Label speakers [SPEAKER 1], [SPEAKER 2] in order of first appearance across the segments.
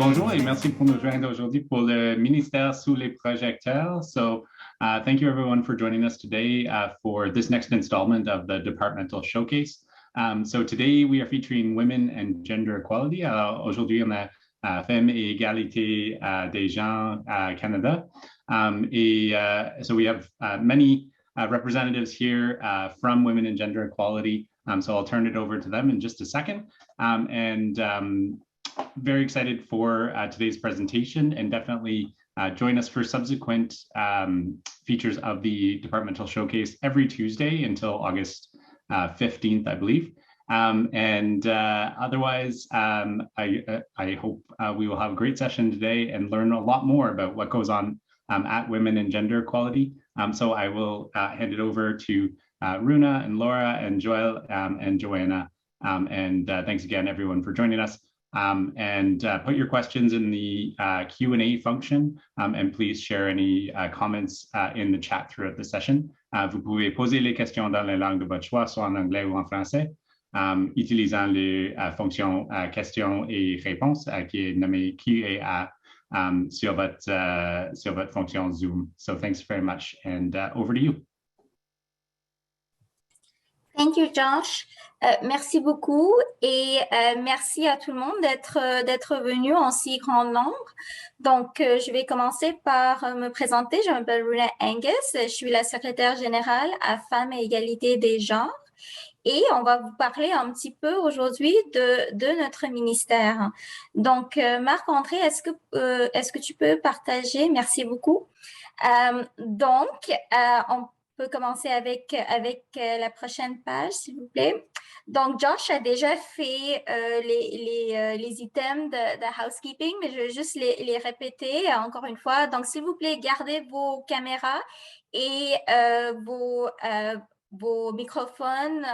[SPEAKER 1] Bonjour et merci pour nous joindre aujourd'hui pour le ministère sous les projecteurs. Thank you everyone for joining us today for this next installment of the Departmental Showcase. So today we are featuring women and gender equality. Aujourd'hui, on a Femmes et égalité des genres Canada. So we have many representatives here from Women and Gender Equality. So I'll turn it over to them in just a second. Very excited for today's presentation, and definitely join us for subsequent features of the Departmental Showcase every Tuesday until August 15th, I believe. Otherwise, I hope we will have a great session today and learn a lot more about what goes on at Women and Gender Equality. So I will hand it over to Runa and Laura and Joel and Joanna. Thanks again, everyone, for joining us. Put your questions in the Q&A function, and please share any comments in the chat throughout the session. Vous pouvez poser les questions dans la langue de votre choix, soit en anglais ou en français, utilisant les fonctions questions et réponses qui est nommée Q&A sur votre fonction Zoom. So thanks very much, and over to you.
[SPEAKER 2] Thank you, Josh. Merci beaucoup et merci à tout le monde d'être venu en si grand nombre. Donc, je vais commencer par me présenter. Je m'appelle Runa Angus. Je suis la secrétaire générale à Femmes et égalité des genres. Et on va vous parler un petit peu aujourd'hui de notre ministère. Donc, Marc-André, est-ce que tu peux partager? Merci beaucoup. On peut commencer avec la prochaine page, s'il vous plaît. Donc, Josh a déjà fait les items de housekeeping, mais je vais juste les répéter encore une fois. Donc, s'il vous plaît, gardez vos caméras et vos microphones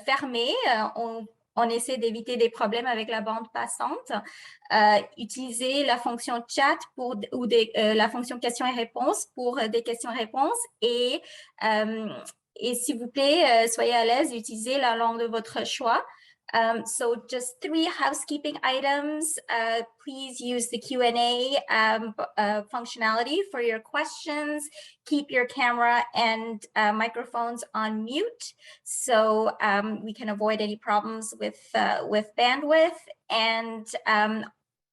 [SPEAKER 2] fermés. On essaie d'éviter des problèmes avec la bande passante. Utilisez la fonction chat ou la fonction questions et réponses pour des questions et réponses. Et s'il vous plaît, soyez à l'aise, utilisez la langue de votre choix. So just 3 housekeeping items. Please use the Q&A functionality for your questions. Keep your camera and microphones on mute so we can avoid any problems with bandwidth. And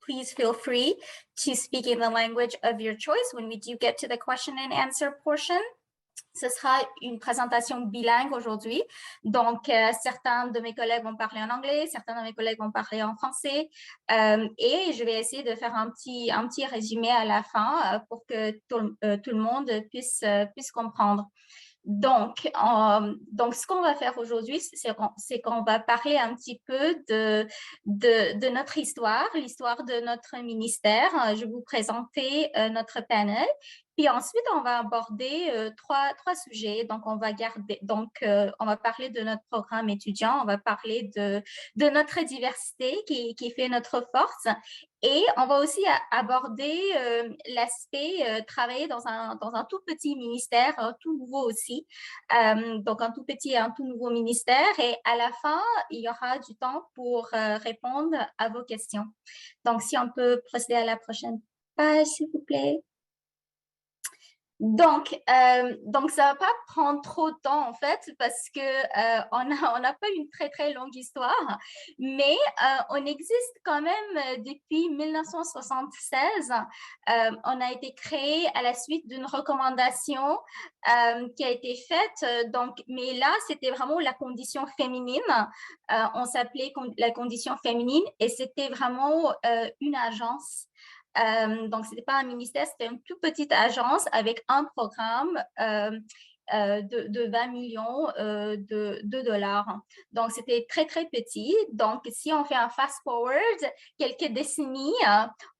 [SPEAKER 2] please feel free to speak in the language of your choice when we do get to the question and answer portion. Ce sera une présentation bilingue aujourd'hui. Donc, certains de mes collègues vont parler en anglais, certains de mes collègues vont parler en français. Et je vais essayer de faire un petit résumé à la fin pour que tout le monde puisse comprendre. Donc, ce qu'on va faire aujourd'hui, c'est qu'on va parler un petit peu de notre histoire, l'histoire de notre ministère. Je vais vous présenter notre panel. Puis ensuite, on va aborder trois sujets. Donc, on va parler de notre programme étudiant, on va parler de notre diversité qui fait notre force. Et on va aussi aborder l'aspect travailler dans un tout petit ministère, tout nouveau aussi. Donc, un tout petit et un tout nouveau ministère. Et à la fin, il y aura du temps pour répondre à vos questions. Donc, si on peut procéder à la prochaine page, s'il vous plaît. Donc, ça va pas prendre trop de temps en fait parce que on n'a pas une très très longue histoire, mais on existe quand même depuis 1976. On a été créé à la suite d'une recommandation qui a été faite. Donc, mais là, c'était vraiment la condition féminine. On s'appelait la condition féminine et c'était vraiment une agence. Donc, ce n'était pas un ministère, c'était une toute petite agence avec un programme de 20 millions de dollars. Donc, c'était très, très petit. Donc, si on fait un fast-forward, quelques décennies,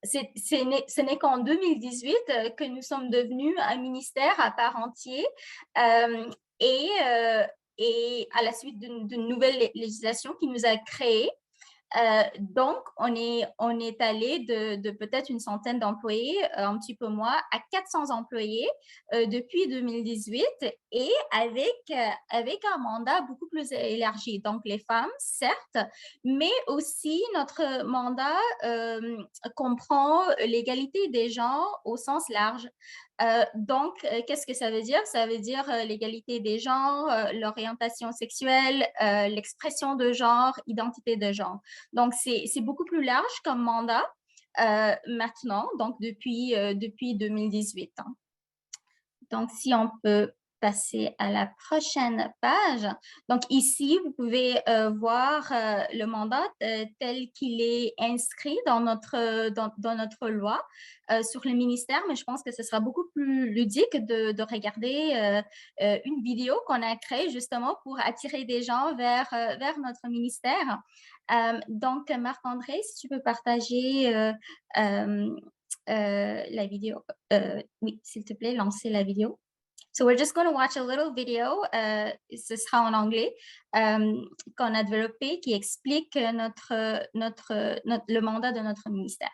[SPEAKER 2] ce n'est qu'en 2018 que nous sommes devenus un ministère à part entière et à la suite d'une nouvelle législation qui nous a créés. Donc, on est allé de peut-être une centaine d'employés, un petit peu moins, à 400 employés depuis 2018 et avec un mandat beaucoup plus élargi. Donc, les femmes, certes, mais aussi notre mandat comprend l'égalité des genres au sens large. Donc, qu'est-ce que ça veut dire? Ça veut dire l'égalité des genres, l'orientation sexuelle, l'expression de genre, identité de genre. Donc, c'est beaucoup plus large comme mandat maintenant, donc depuis 2018. Hein. Donc, si on peut passer à la prochaine page. Donc, ici, vous pouvez voir le mandat tel qu'il est inscrit dans notre loi sur le ministère, mais je pense que ce sera beaucoup plus ludique de regarder une vidéo qu'on a créée justement pour attirer des gens vers notre ministère. Donc, Marc-André, si tu peux partager la vidéo. Oui, s'il te plaît, lancer la vidéo. So we're just going to watch a little video, ce sera en anglais, qu'on a développé qui explique le mandat de notre ministère.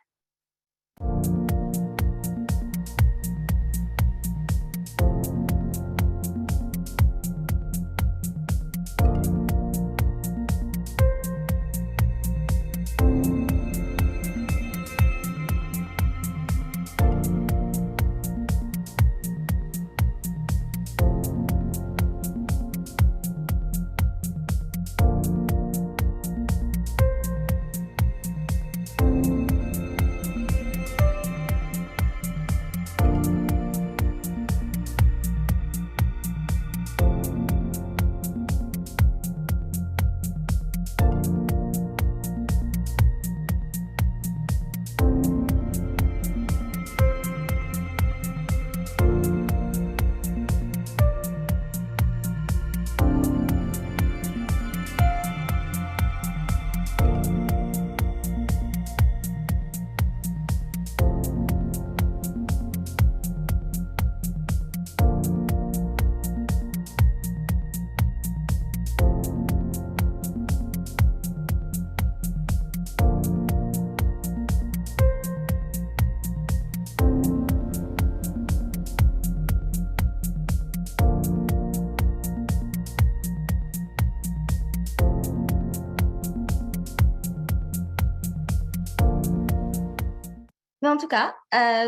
[SPEAKER 2] Mais en tout cas,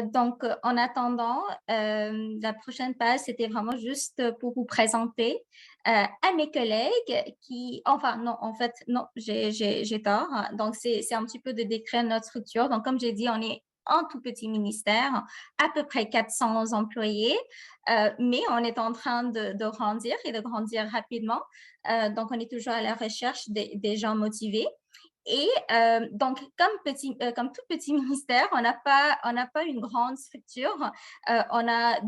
[SPEAKER 2] donc en attendant, la prochaine page, c'était vraiment juste pour vous présenter à mes collègues qui, enfin non, en fait, non, j'ai tort. Donc, c'est un petit peu de décrire notre structure. Donc, comme j'ai dit, on est un tout petit ministère, à peu près 400 employés, mais on est en train de grandir et de grandir rapidement. Donc, on est toujours à la recherche des gens motivés. Et donc, comme tout petit ministère, on n'a pas une grande structure. On a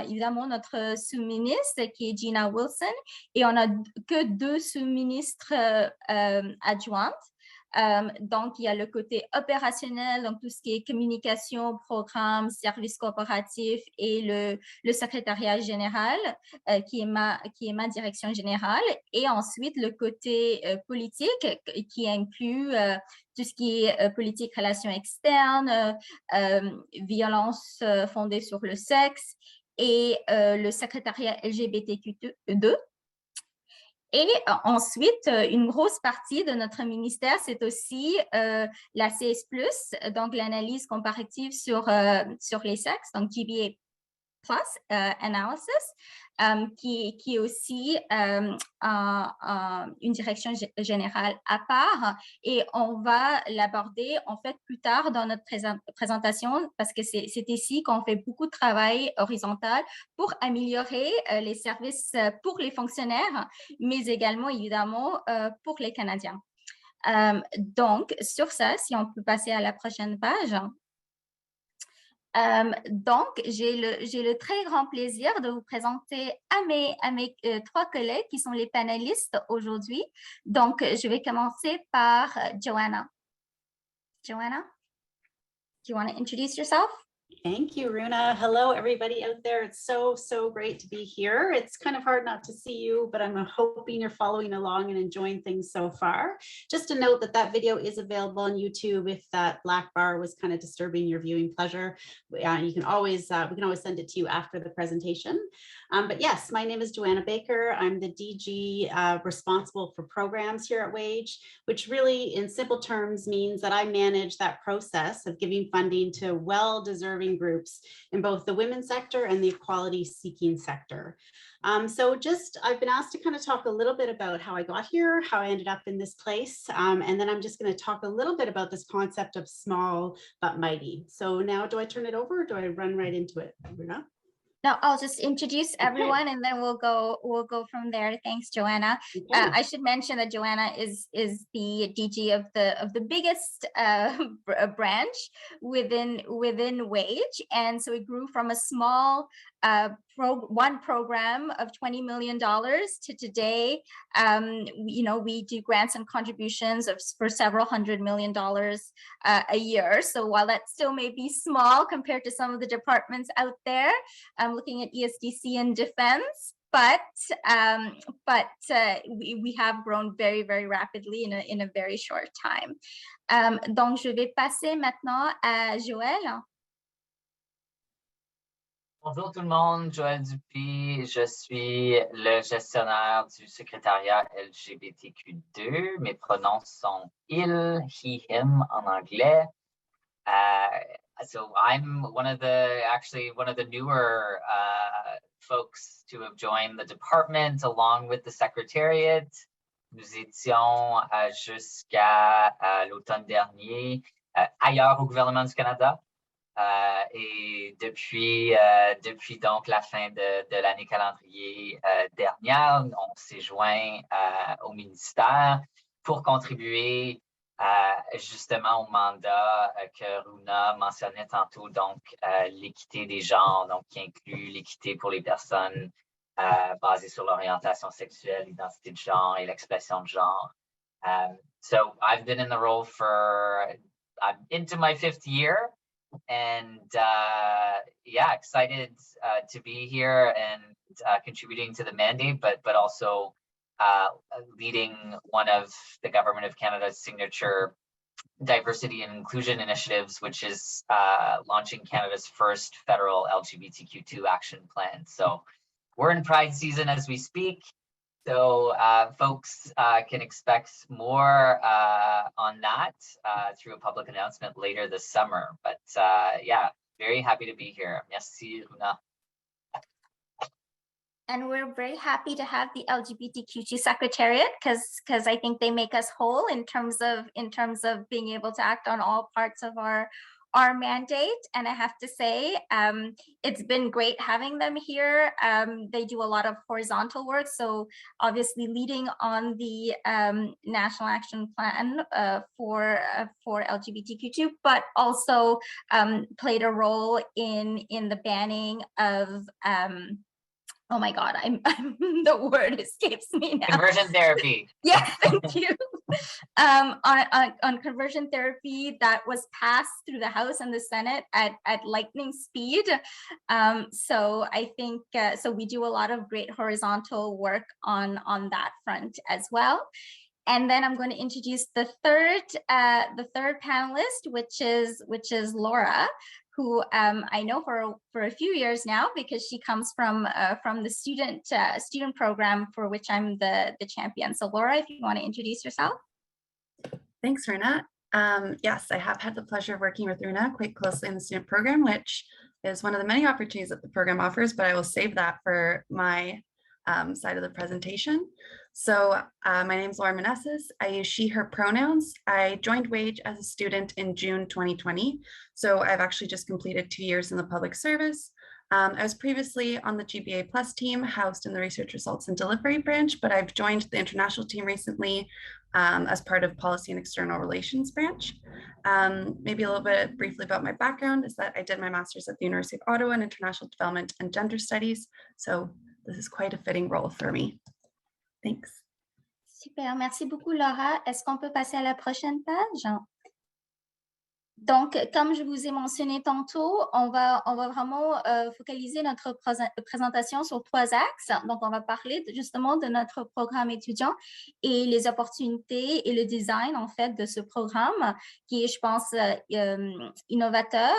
[SPEAKER 2] évidemment notre sous-ministre qui est Gina Wilson et on a que 2 sous-ministres adjointes. Donc, il y a le côté opérationnel, donc tout ce qui est communication, programme, service corporatif et le secrétariat général qui est ma direction générale. Et ensuite, le côté politique qui inclut tout ce qui est politique, relations externes, violence fondée sur le sexe et le secrétariat LGBTQ2. Et ensuite, une grosse partie de notre ministère, c'est aussi la CS+, donc l'analyse comparative sur les sexes, donc GBA Plus Analysis, qui est aussi une direction générale à part et on va l'aborder en fait plus tard dans notre présentation parce que c'est ici qu'on fait beaucoup de travail horizontal pour améliorer les services pour les fonctionnaires, mais également évidemment pour les Canadiens. Donc, sur ça, si on peut passer à la prochaine page. Donc, j'ai le très grand plaisir de vous présenter à mes 3 collègues qui sont les panélistes aujourd'hui. Donc, je vais commencer par Joanna. Joanna, do you want to introduce yourself?
[SPEAKER 3] Thank you, Runa. Hello, everybody out there. It's so great to be here. It's kind of hard not to see you, but I'm hoping you're following along and enjoying things so far. Just to note that that video is available on YouTube. If that black bar was kind of disturbing your viewing pleasure, you can always we can always send it to you after the presentation. But yes, my name is Joanna Baker. I'm the DG responsible for programs here at WAGE, which really in simple terms means that I manage that process of giving funding to well-deserving groups in both the women's sector and the equality seeking sector. I've been asked to kind of talk a little bit about how I got here, how I ended up in this place, and then I'm just going to talk a little bit about this concept of small but mighty. So now do I turn it over or do I run right into it, Runa?
[SPEAKER 2] No, I'll just introduce everyone and then we'll go from there. Thanks, Joanna. Okay. I should mention that Joanna is the DG of the biggest branch within WAGE, and so it grew from a small one program of $20 million to today. We do grants and contributions for several $100 million a year. So while that still may be small compared to some of the departments out there, I'm looking at ESDC and defense, but we have grown very, very rapidly in a very short time. Donc, je vais passer maintenant à Joël.
[SPEAKER 4] Bonjour tout le monde, Joël Dupuis, je suis le gestionnaire du secrétariat LGBTQ2. Mes pronoms sont il, he, him en anglais. So I'm one of the newer folks to have joined the department along with the secretariat. Nous étions jusqu'à l'automne dernier ailleurs au gouvernement du Canada. Et depuis donc la fin de l'année calendrier dernière, on s'est joint au ministère pour contribuer justement au mandat que Runa mentionnait tantôt, donc l'équité des genres, donc qui inclut l'équité pour les personnes basées sur l'orientation sexuelle, l'identité de genre et l'expression de genre. So I've been in the role I'm into my 5th year. And excited to be here and contributing to the mandate, but also leading one of the Government of Canada's signature diversity and inclusion initiatives, which is launching Canada's first federal LGBTQ2 action plan. So we're in Pride season as we speak. So folks can expect more on that through a public announcement later this summer. But very happy to be here. Merci, Runa.
[SPEAKER 2] And we're very happy to have the LGBTQ2 Secretariat because I think they make us whole in terms of being able to act on all parts of our mandate. And I have to say, it's been great having them here. They do a lot of horizontal work. So obviously leading on the National Action Plan for LGBTQ2, but also played a role in the banning of oh my God, I'm the word escapes me now.
[SPEAKER 4] Conversion therapy.
[SPEAKER 2] Yeah, thank you. On conversion therapy that was passed through the House and the Senate at lightning speed. So I think so we do a lot of great horizontal work on that front as well. And then I'm going to introduce the third panelist, which is Laura, who I know for a few years now because she comes from the student program for which I'm the champion. So Laura, if you want to introduce yourself.
[SPEAKER 5] Thanks, Runa. Yes, I have had the pleasure of working with Runa quite closely in the student program, which is one of the many opportunities that the program offers, but I will save that for my side of the presentation. So my name is Laura Meneses. I use she, her pronouns. I joined WAGE as a student in June 2020. So I've actually just completed 2 years in the public service. I was previously on the GBA Plus team, housed in the Research Results and Delivery branch, but I've joined the international team recently as part of Policy and External Relations branch. Maybe a little bit briefly about my background is that I did my master's at the University of Ottawa in International Development and Gender Studies. So this is quite a fitting role for me. Thanks.
[SPEAKER 2] Super, merci beaucoup Laura. Est-ce qu'on peut passer à la prochaine page? Donc, comme je vous ai mentionné tantôt, on va vraiment focaliser notre présentation sur 3 axes. Donc, on va parler justement de notre programme étudiant et les opportunités et le design, en fait, de ce programme qui est, je pense, innovateur.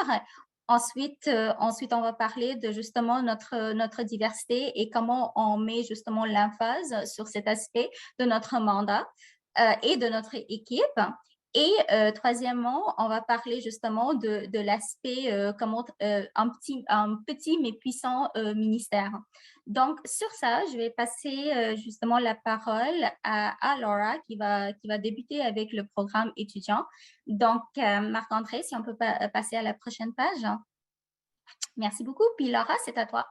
[SPEAKER 2] Ensuite, on va parler de justement notre diversité et comment on met justement l'emphase sur cet aspect de notre mandat et de notre équipe. Et troisièmement, on va parler justement de l'aspect un petit mais puissant ministère. Donc, sur ça, je vais passer justement la parole à Laura qui va débuter avec le programme étudiant. Donc, Marc-André, si on peut passer à la prochaine page. Merci beaucoup. Puis Laura, c'est à toi.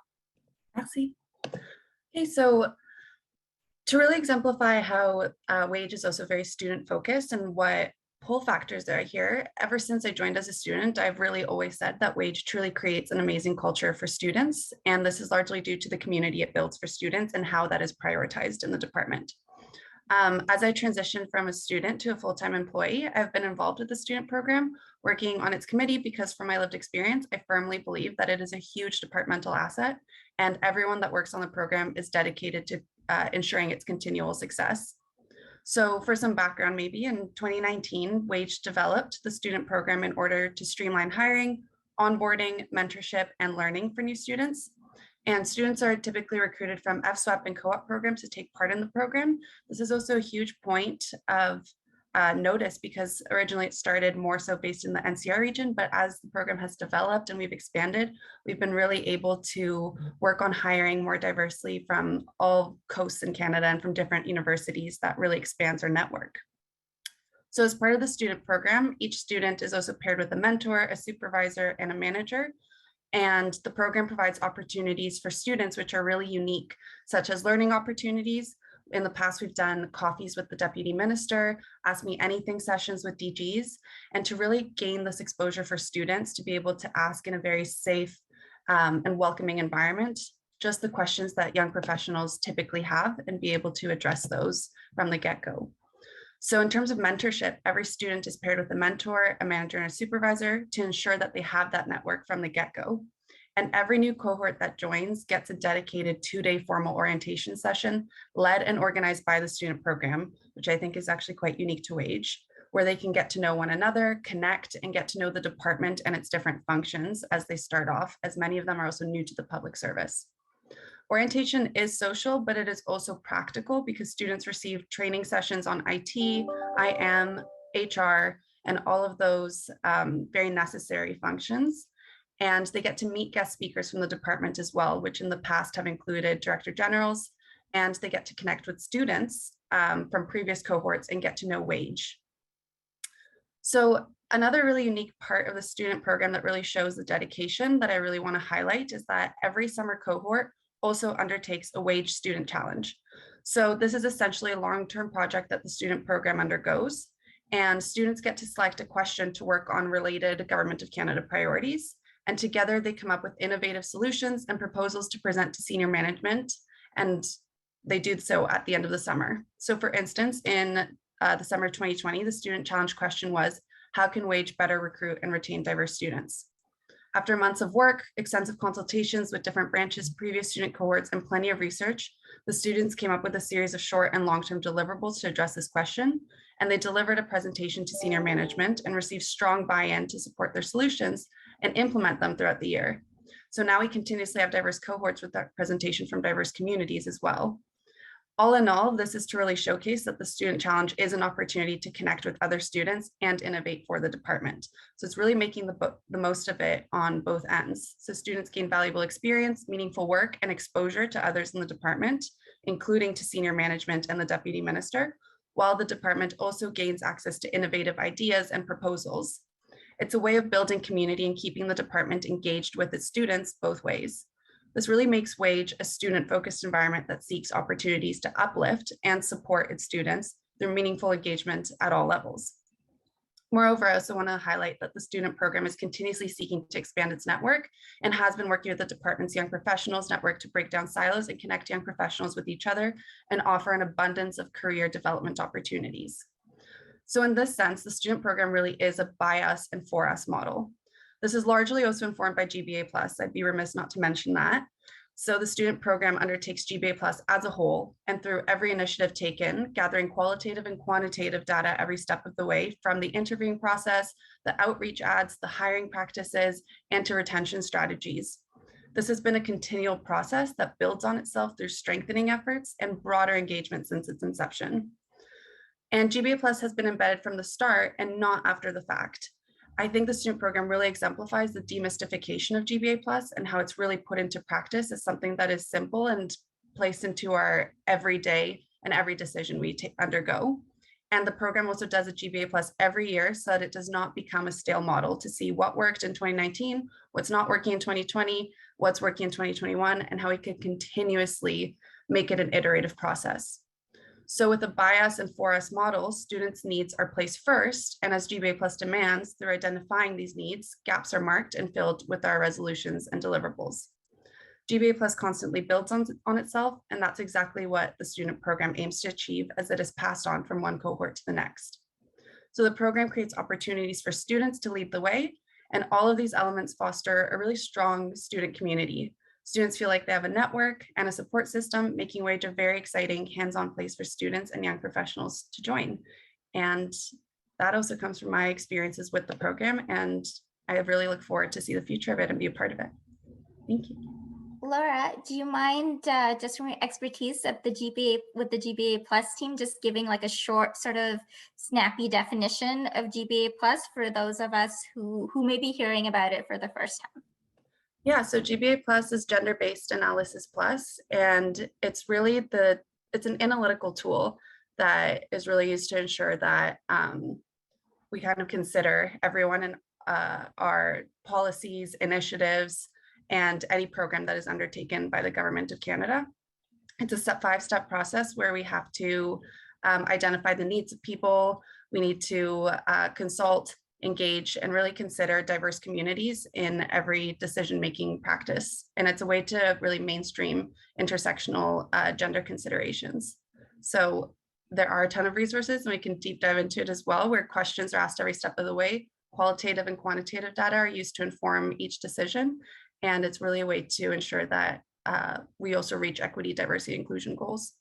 [SPEAKER 5] Merci. Okay, so to really exemplify how wage is also very student-focused and what pull factors there are here, ever since I joined as a student, I've really always said that wage truly creates an amazing culture for students. And this is largely due to the community it builds for students and how that is prioritized in the department. As I transitioned from a student to a full-time employee, I've been involved with the student program, working on its committee because from my lived experience, I firmly believe that it is a huge departmental asset and everyone that works on the program is dedicated to ensuring its continual success. So for some background, maybe in 2019, Wage developed the student program in order to streamline hiring, onboarding, mentorship, and learning for new students. And students are typically recruited from FSWAP and co-op programs to take part in the program. This is also a huge point of notice because originally it started more so based in the NCR region, but as the program has developed and we've expanded, we've been really able to work on hiring more diversely from all coasts in Canada and from different universities that really expands our network. So as part of the student program, each student is also paired with a mentor, a supervisor, and a manager. And the program provides opportunities for students which are really unique, such as learning opportunities. In the past, we've done coffees with the Deputy Minister, Ask Me Anything sessions with DGs, and to really gain this exposure for students to be able to ask in a very safe and welcoming environment, just the questions that young professionals typically have and be able to address those from the get-go. So in terms of mentorship, every student is paired with a mentor, a manager, and a supervisor to ensure that they have that network from the get-go. And every new cohort that joins gets a dedicated 2-day formal orientation session led and organized by the student program, which I think is actually quite unique to Wage, where they can get to know one another, connect, and get to know the department and its different functions as they start off, as many of them are also new to the public service. Orientation is social, but it is also practical because students receive training sessions on IT, IM, HR, and all of those very necessary functions. And they get to meet guest speakers from the department as well, which in the past have included director generals, and they get to connect with students from previous cohorts and get to know Wage. So another really unique part of the student program that really shows the dedication that I really want to highlight is that every summer cohort also undertakes a Wage student challenge. So this is essentially a long-term project that the student program undergoes, and students get to select a question to work on related Government of Canada priorities. And together they come up with innovative solutions and proposals to present to senior management. And they do so at the end of the summer. So for instance, in the summer of 2020, the student challenge question was, how can Wage better recruit and retain diverse students? After months of work, extensive consultations with different branches, previous student cohorts, and plenty of research, the students came up with a series of short and long-term deliverables to address this question. And they delivered a presentation to senior management and received strong buy-in to support their solutions and implement them throughout the year. So now we continuously have diverse cohorts with that presentation from diverse communities as well. All in all, this is to really showcase that the Student Challenge is an opportunity to connect with other students and innovate for the department. So it's really making the most of it on both ends. So students gain valuable experience, meaningful work, and exposure to others in the department, including to senior management and the Deputy Minister, while the department also gains access to innovative ideas and proposals. It's a way of building community and keeping the department engaged with its students both ways. This really makes Wage a student-focused environment that seeks opportunities to uplift and support its students through meaningful engagement at all levels. Moreover, I also want to highlight that the student program is continuously seeking to expand its network and has been working with the department's young professionals network to break down silos and connect young professionals with each other and offer an abundance of career development opportunities. So in this sense, the student program really is a by us and for us model. This is largely also informed by GBA+. I'd be remiss not to mention that. So the student program undertakes GBA+ as a whole, and through every initiative taken, gathering qualitative and quantitative data every step of the way, from the interviewing process, the outreach ads, the hiring practices, and to retention strategies. This has been a continual process that builds on itself through strengthening efforts and broader engagement since its inception. And GBA+ has been embedded from the start and not after the fact. I think the student program really exemplifies the demystification of GBA+ and how it's really put into practice as something that is simple and placed into our everyday and every decision we undergo. And the program also does a GBA+ every year so that it does not become a stale model to see what worked in 2019, what's not working in 2020, what's working in 2021, and how we can continuously make it an iterative process. So with a by us and for us model, students' needs are placed first, and as GBA+ demands, through identifying these needs, gaps are marked and filled with our resolutions and deliverables. GBA+ constantly builds on itself, and that's exactly what the student program aims to achieve as it is passed on from one cohort to the next. So the program creates opportunities for students to lead the way, and all of these elements foster a really strong student community. Students feel like they have a network and a support system, making Wage a very exciting hands-on place for students and young professionals to join. And that also comes from my experiences with the program, and I really look forward to see the future of it and be a part of it. Thank you.
[SPEAKER 2] Laura, do you mind, just from your expertise of the GBA with the GBA+ team, just giving like a short sort of snappy definition of GBA+ for those of us who may be hearing about it for the first time?
[SPEAKER 5] Yeah, so GBA+ is gender-based analysis plus, and it's really it's an analytical tool that is really used to ensure that we kind of consider everyone in our policies, initiatives, and any program that is undertaken by the Government of Canada. It's a five-step process where we have to identify the needs of people. We need to consult, engage, and really consider diverse communities in every decision-making practice. And it's a way to really mainstream intersectional gender considerations. So there are a ton of resources, and we can deep dive into it as well, where questions are asked every step of the way. Qualitative and quantitative data are used to inform each decision. And it's really a way to ensure that we also reach equity, diversity, inclusion goals.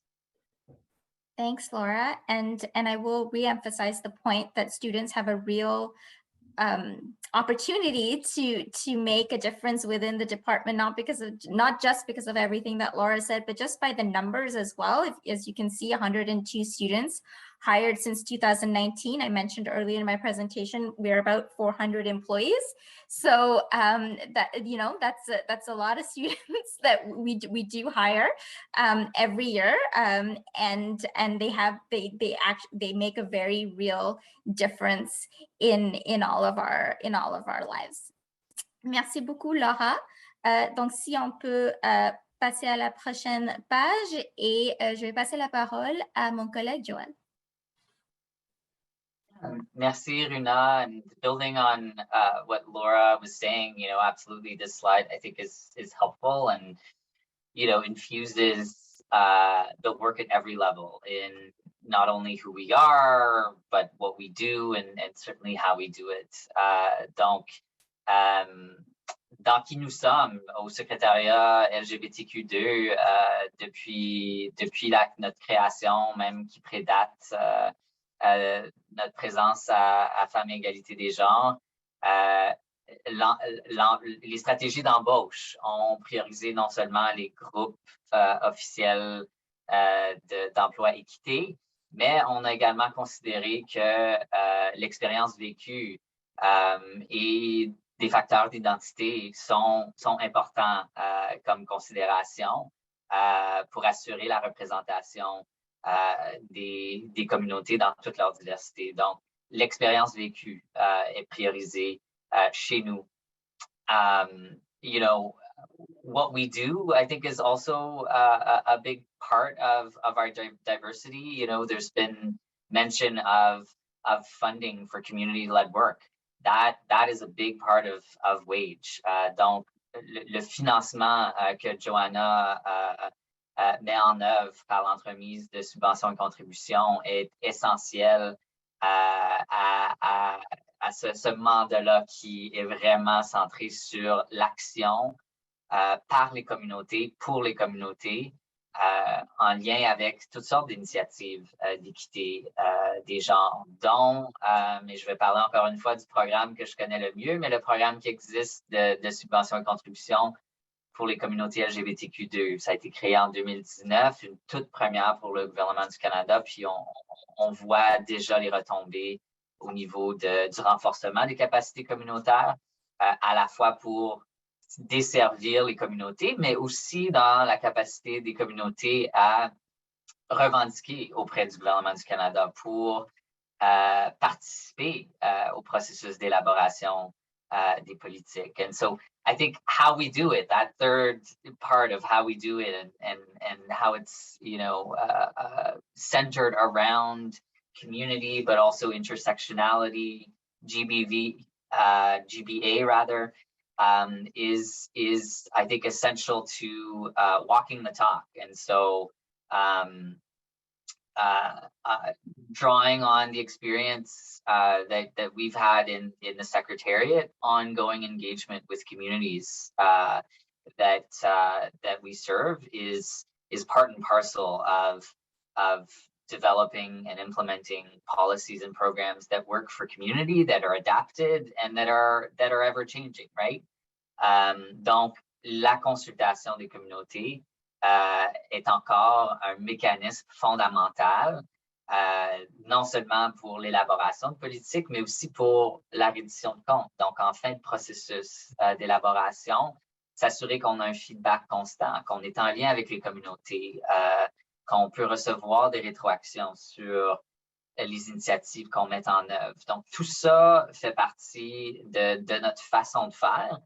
[SPEAKER 2] Thanks, Laura. And I will reemphasize the point that students have a real opportunity to make a difference within the department, not just because of everything that Laura said, but just by the numbers as well. As you can see, 102 students hired since 2019. I mentioned earlier in my presentation, we're about 400 employees. So that's a lot of students that we do hire every year, and they make a very real difference in all of our lives. Merci beaucoup, Laura. Donc si on peut passer à la prochaine page, et je vais passer la parole à mon collègue Joanne.
[SPEAKER 4] Merci, Runa. And building on what Laura was saying, absolutely this slide I think is helpful and, infuses the work at every level in not only who we are, but what we do and certainly how we do it. Donc, dans qui nous sommes au secrétariat LGBTQ2 depuis notre création, même qui prédate notre présence à Femmes et Égalité des genres, les stratégies d'embauche ont priorisé non seulement les groupes officiels d'emploi équité, mais on a également considéré que l'expérience vécue et des facteurs d'identité sont importants comme considération pour assurer la représentation des communautés dans toute leur diversité. Donc, l'expérience vécue est priorisée chez nous. What we do, I think, is also a big part of our diversity. There's been mention of funding for community-led work. That is a big part of Wage. Donc, le financement que Joanna met en œuvre par l'entremise de subventions et contributions est essentiel à ce mandat-là qui est vraiment centré sur l'action par les communautés, pour les communautés, en lien avec toutes sortes d'initiatives d'équité des genres, dont, mais je vais parler encore une fois du programme que je connais le mieux, mais le programme qui existe de subvention et contribution pour les communautés LGBTQ2. Ça a été créé en 2019, une toute première pour le gouvernement du Canada, puis on voit déjà les retombées au niveau du renforcement des capacités communautaires, à la fois pour desservir les communautés, mais aussi dans la capacité des communautés à revendiquer auprès du gouvernement du Canada pour participer au processus d'élaboration des politiques. And so I think how we do it, that third part of how we do it and how it's, you know, centered around community, but also intersectionality, GBA rather, is I think essential to walking the talk. And so drawing on the experience that we've had in the Secretariat, ongoing engagement with communities that we serve is part and parcel of developing and implementing policies and programs that work for community, that are adapted and that are ever changing, right? Donc, la consultation des communautés est encore un mécanisme fondamental, non seulement pour l'élaboration de politiques, mais aussi pour la reddition de comptes. Donc, en fin de processus d'élaboration, s'assurer qu'on a un feedback constant, qu'on est en lien avec les communautés, qu'on peut recevoir des rétroactions sur les initiatives qu'on met en œuvre. Donc, tout ça fait partie de notre façon de faire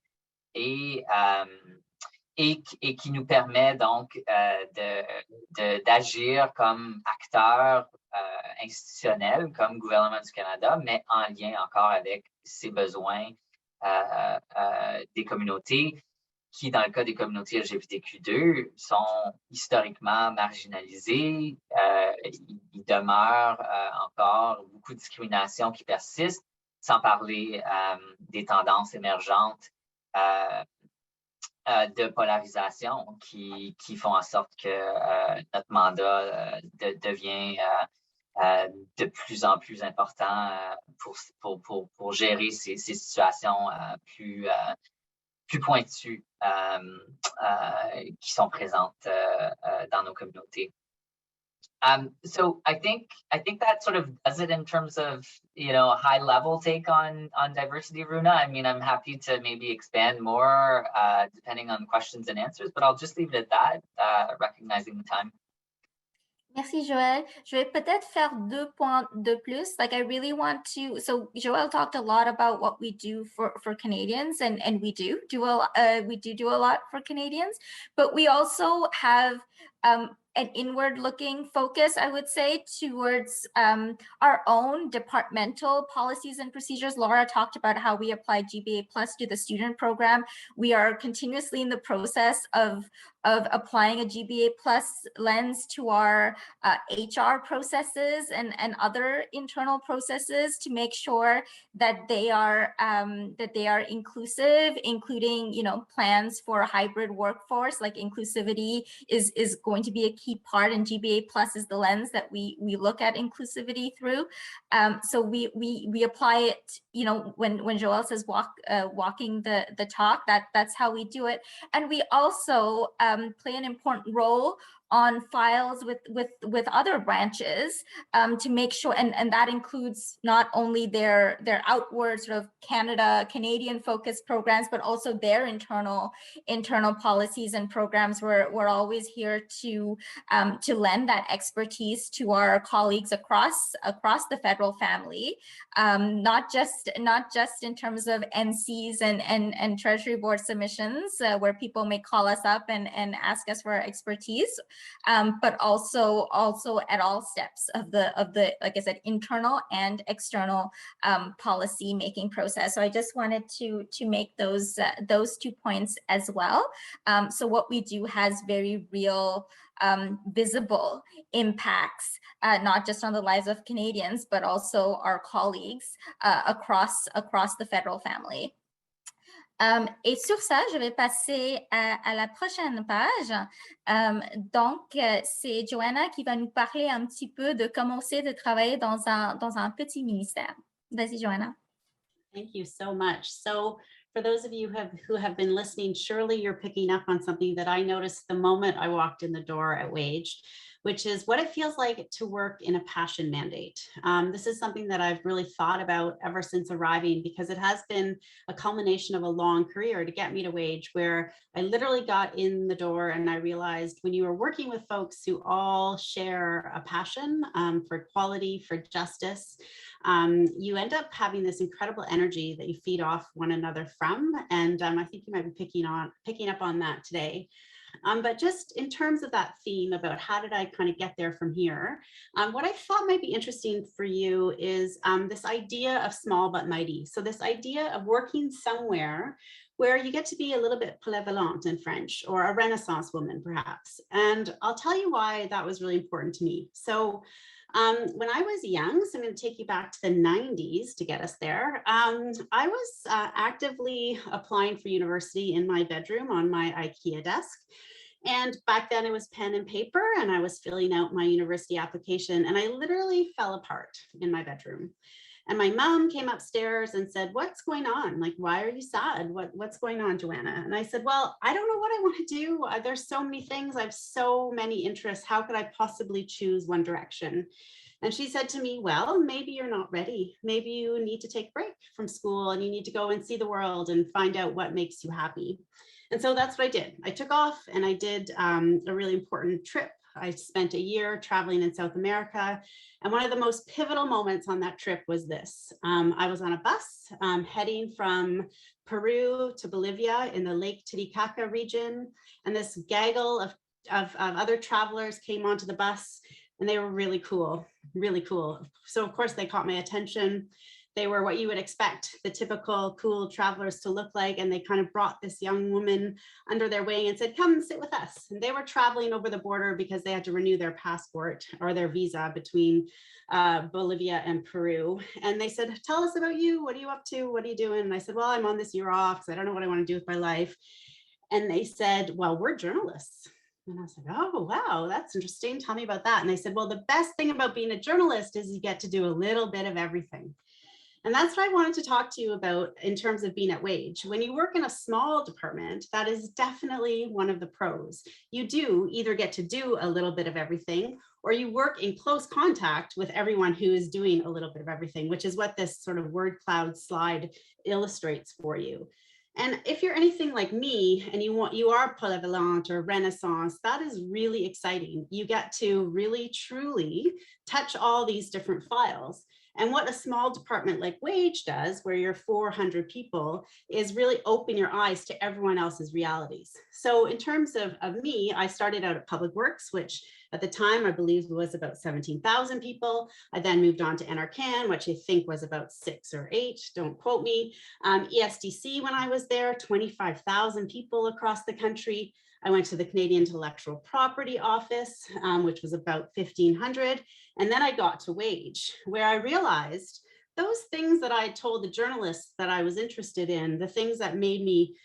[SPEAKER 4] et qui nous permet donc d'agir comme acteur institutionnel, comme gouvernement du Canada, mais en lien encore avec ces besoins des communautés qui, dans le cas des communautés LGBTQ2, sont historiquement marginalisées. Il demeure encore beaucoup de discrimination qui persiste, sans parler des tendances émergentes de polarisation qui font en sorte que notre mandat devient de plus en plus important pour gérer ces situations plus pointues qui sont présentes dans nos communautés. So I think that sort of does it in terms of, you know, high level take on diversity, Runa. I mean, I'm happy to maybe expand more depending on questions and answers, but I'll just leave it at that, recognizing the time.
[SPEAKER 2] Merci, Joël. Je vais peut-être faire 2 points de plus. Like, I really want to, so Joël talked a lot about what we do for Canadians, and we do a lot for Canadians, but we also have an inward-looking focus, I would say, towards our own departmental policies and procedures. Laura talked about how we apply GBA Plus to the student program. We are continuously in the process of applying a GBA Plus lens to our HR processes and other internal processes to make sure that they are inclusive, including, you know, plans for a hybrid workforce. Like, inclusivity is going to be a key part, and GBA Plus is the lens that we look at inclusivity through. So we apply it, you know, when Joël says walking the talk, that's how we do it. And we also play an important role on files with other branches to make sure, and that includes not only their outward sort of Canadian focused programs, but also their internal policies and programs. We're always here to lend that expertise to our colleagues across the federal family, not just in terms of NCs and Treasury Board submissions, where people may call us up and ask us for our expertise, but also at all steps of the like I said, internal and external policy making process. So I just wanted to make those 2 points as well. So what we do has very real visible impacts, not just on the lives of Canadians, but also our colleagues across the federal family. Et sur ça, je vais passer à la prochaine page. Donc, c'est Joanna qui va nous parler un petit peu de comment c'est de travailler dans un petit ministère. Vas-y, Joanna.
[SPEAKER 3] Thank you so much. So for those of you who have been listening, surely you're picking up on something that I noticed the moment I walked in the door at Wage, which is what it feels like to work in a passion mandate. This is something that I've really thought about ever since arriving, because it has been a culmination of a long career to get me to Wage, where I literally got in the door and I realized when you are working with folks who all share a passion for equality, for justice, you end up having this incredible energy that you feed off one another from. And I think you might be picking up on that today. But just in terms of that theme about how did I kind of get there from here, what I thought might be interesting for you is this idea of small but mighty. So this idea of working somewhere where you get to be a little bit polyvalente in French, or a Renaissance woman, perhaps. And I'll tell you why that was really important to me. So when I was young, so I'm going to take you back to the 90s to get us there. I was actively applying for university in my bedroom on my IKEA desk. And back then it was pen and paper, and I was filling out my university application, and I literally fell apart in my bedroom. And my mom came upstairs and said, "What's going on? Like, why are you sad? What's going on, Joanna?" And I said, "Well, I don't know what I want to do. There's so many things. I have so many interests. How could I possibly choose one direction?" And she said to me, "Well, maybe you're not ready. Maybe you need to take a break from school and you need to go and see the world and find out what makes you happy." And so that's what I did. I took off and I did a really important trip. I spent a year traveling in South America. And one of the most pivotal moments on that trip was this. I was on a bus heading from Peru to Bolivia in the Lake Titicaca region. And this gaggle of other travelers came onto the bus, and they were really cool, really cool. So of course they caught my attention. They were what you would expect the typical cool travelers to look like. And they kind of brought this young woman under their wing and said, "Come sit with us." And they were traveling over the border because they had to renew their passport or their visa between Bolivia and Peru. And they said, "Tell us about you. What are you up to? What are you doing?" And I said, "Well, I'm on this year off because I don't know what I want to do with my life." And they said, "Well, we're journalists." And I was like, "Oh, wow, that's interesting. Tell me about that." And they said, "Well, the best thing about being a journalist is you get to do a little bit of everything." And that's what I wanted to talk to you about in terms of being at Wage. When you work in a small department, that is definitely one of the pros. You do either get to do a little bit of everything, or you work in close contact with everyone who is doing a little bit of everything, which is what this sort of word cloud slide illustrates for you. And if you're anything like me and you are polyvalent or Renaissance, that is really exciting. You get to really, truly touch all these different files. And what a small department like Wage does, where you're 400 people, is really open your eyes to everyone else's realities. So in terms of me, I started out at Public Works, which at the time I believe was about 17,000 people. I then moved on to NRCan, which I think was about 6 or 8, don't quote me. ESDC, when I was there, 25,000 people across the country. I went to the Canadian Intellectual Property Office, which was about 1,500. And then I got to Wage, where I realized those things that I had told the journalists that I was interested in, the things that made me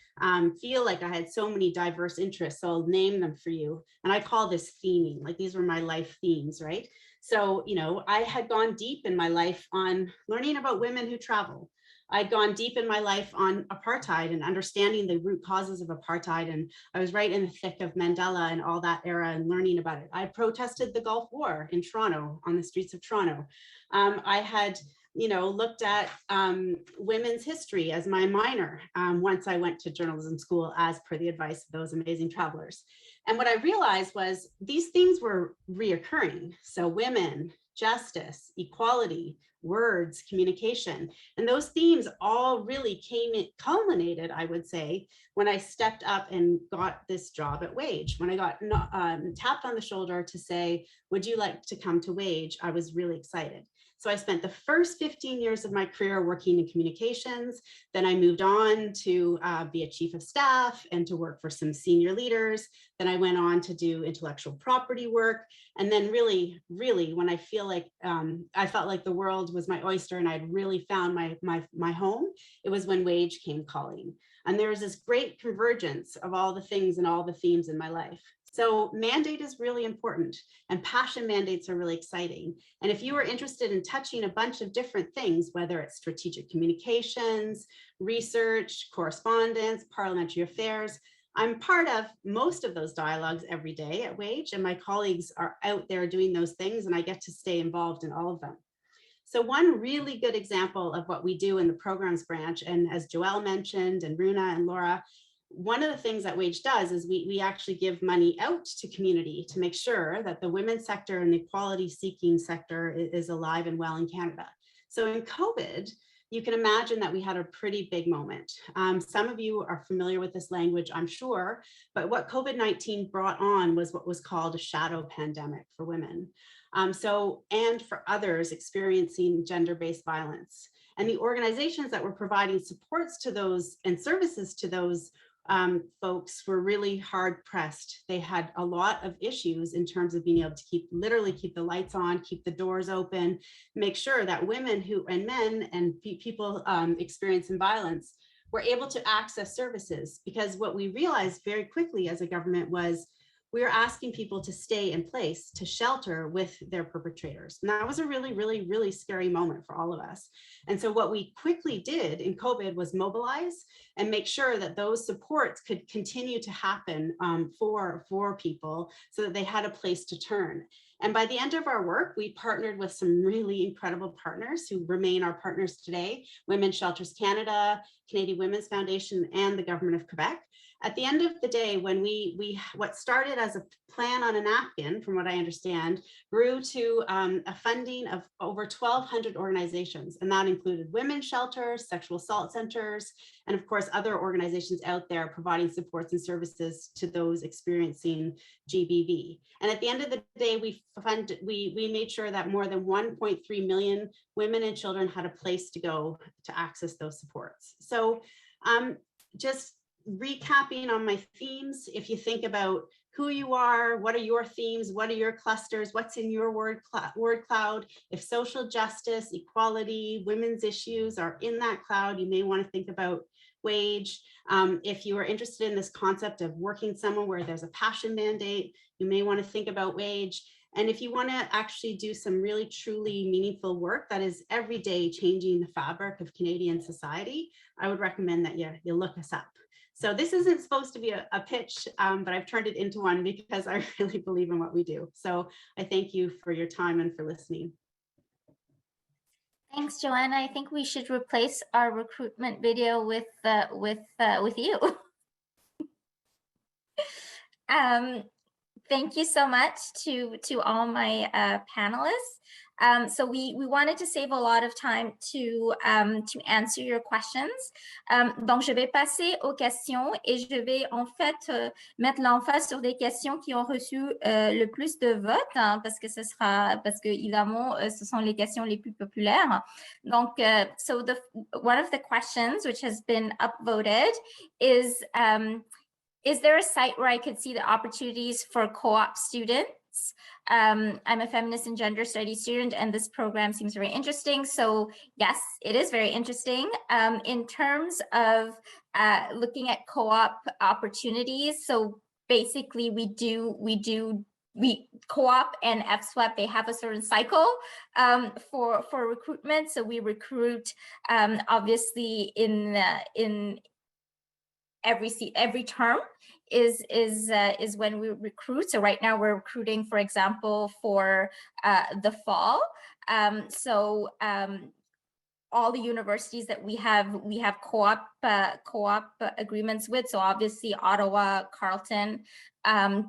[SPEAKER 3] feel like I had so many diverse interests. So I'll name them for you. And I call this theming, like these were my life themes, right? So, you know, I had gone deep in my life on learning about women who travel. I'd gone deep in my life on apartheid and understanding the root causes of apartheid. And I was right in the thick of Mandela and all that era and learning about it. I protested the Gulf War in Toronto, on the streets of Toronto. I had, you know, looked at women's history as my minor once I went to journalism school, as per the advice of those amazing travelers. And what I realized was these themes were reoccurring. So women, justice, equality, words, communication. And those themes all really culminated, I would say, when I stepped up and got this job at Wage. When I got tapped on the shoulder to say, would you like to come to Wage? I was really excited. So I spent the first 15 years of my career working in communications. Then I moved on to be a chief of staff and to work for some senior leaders. Then I went on to do intellectual property work. And then really, when I felt like the world was my oyster and I'd really found my home, it was when Wage came calling. And there was this great convergence of all the things and all the themes in my life. So mandate is really important, and passion mandates are really exciting. And if you are interested in touching a bunch of different things, whether it's strategic communications, research, correspondence, parliamentary affairs, I'm part of most of those dialogues every day at Wage, and my colleagues are out there doing those things, and I get to stay involved in all of them. So one really good example of what we do in the programs branch, and as Joelle mentioned, and Runa and Laura, one of the things that Wage does is we actually give money out to community to make sure that the women's sector and the equality seeking sector is alive and well in Canada. So in COVID, you can imagine that we had a pretty big moment. Some of you are familiar with this language, I'm sure, but what COVID-19 brought on was what was called a shadow pandemic for women. And for others experiencing gender-based violence. And the organizations that were providing supports to those and services to those folks were really hard pressed. They had a lot of issues in terms of being able to literally keep the lights on, keep the doors open, make sure that women and men and people experiencing violence were able to access services. Because what we realized very quickly as a government was we were asking people to stay in place, to shelter with their perpetrators. And that was a really, really, really scary moment for all of us. And so what we quickly did in COVID was mobilize and make sure that those supports could continue to happen for people so that they had a place to turn. And by the end of our work, we partnered with some really incredible partners who remain our partners today, Women's Shelters Canada, Canadian Women's Foundation, and the Government of Quebec. At the end of the day, when what started as a plan on a napkin, from what I understand, grew to a funding of over 1,200 organizations. And that included women's shelters, sexual assault centers, and of course, other organizations out there providing supports and services to those experiencing GBV. And at the end of the day, we made sure that more than 1.3 million women and children had a place to go to access those supports. So just recapping on my themes, if you think about who you are, what are your themes, what are your clusters, what's in your word cloud, if social justice, equality, women's issues are in that cloud, you may want to think about Wage. If you are interested in this concept of working somewhere where there's a passion mandate, you may want to think about Wage. And if you want to actually do some really truly meaningful work that is every day changing the fabric of Canadian society, I would recommend that you look us up. So this isn't supposed to be a pitch, but I've turned it into one because I really believe in what we do. So I thank you for your time and for listening.
[SPEAKER 2] Thanks, Joanna. I think we should replace our recruitment video with you. Thank you so much to all my panelists. So we wanted to save a lot of time to answer your questions. Donc, je vais passer aux questions et je vais en fait mettre l'emphase sur des questions qui ont reçu le plus de votes, hein, parce que évidemment, ce sont les questions les plus populaires. Donc, so one of the questions which has been upvoted is there a site where I could see the opportunities for co-op students? I'm a feminist and gender studies student, and this program seems very interesting. So yes, it is very interesting. In terms of looking at co-op opportunities, so basically we co-op and FSWEP, they have a certain cycle for recruitment. So we recruit obviously in every term is when we recruit. So right now we're recruiting, for example, for the fall. All the universities that we have co-op agreements with. So obviously Ottawa, Carleton,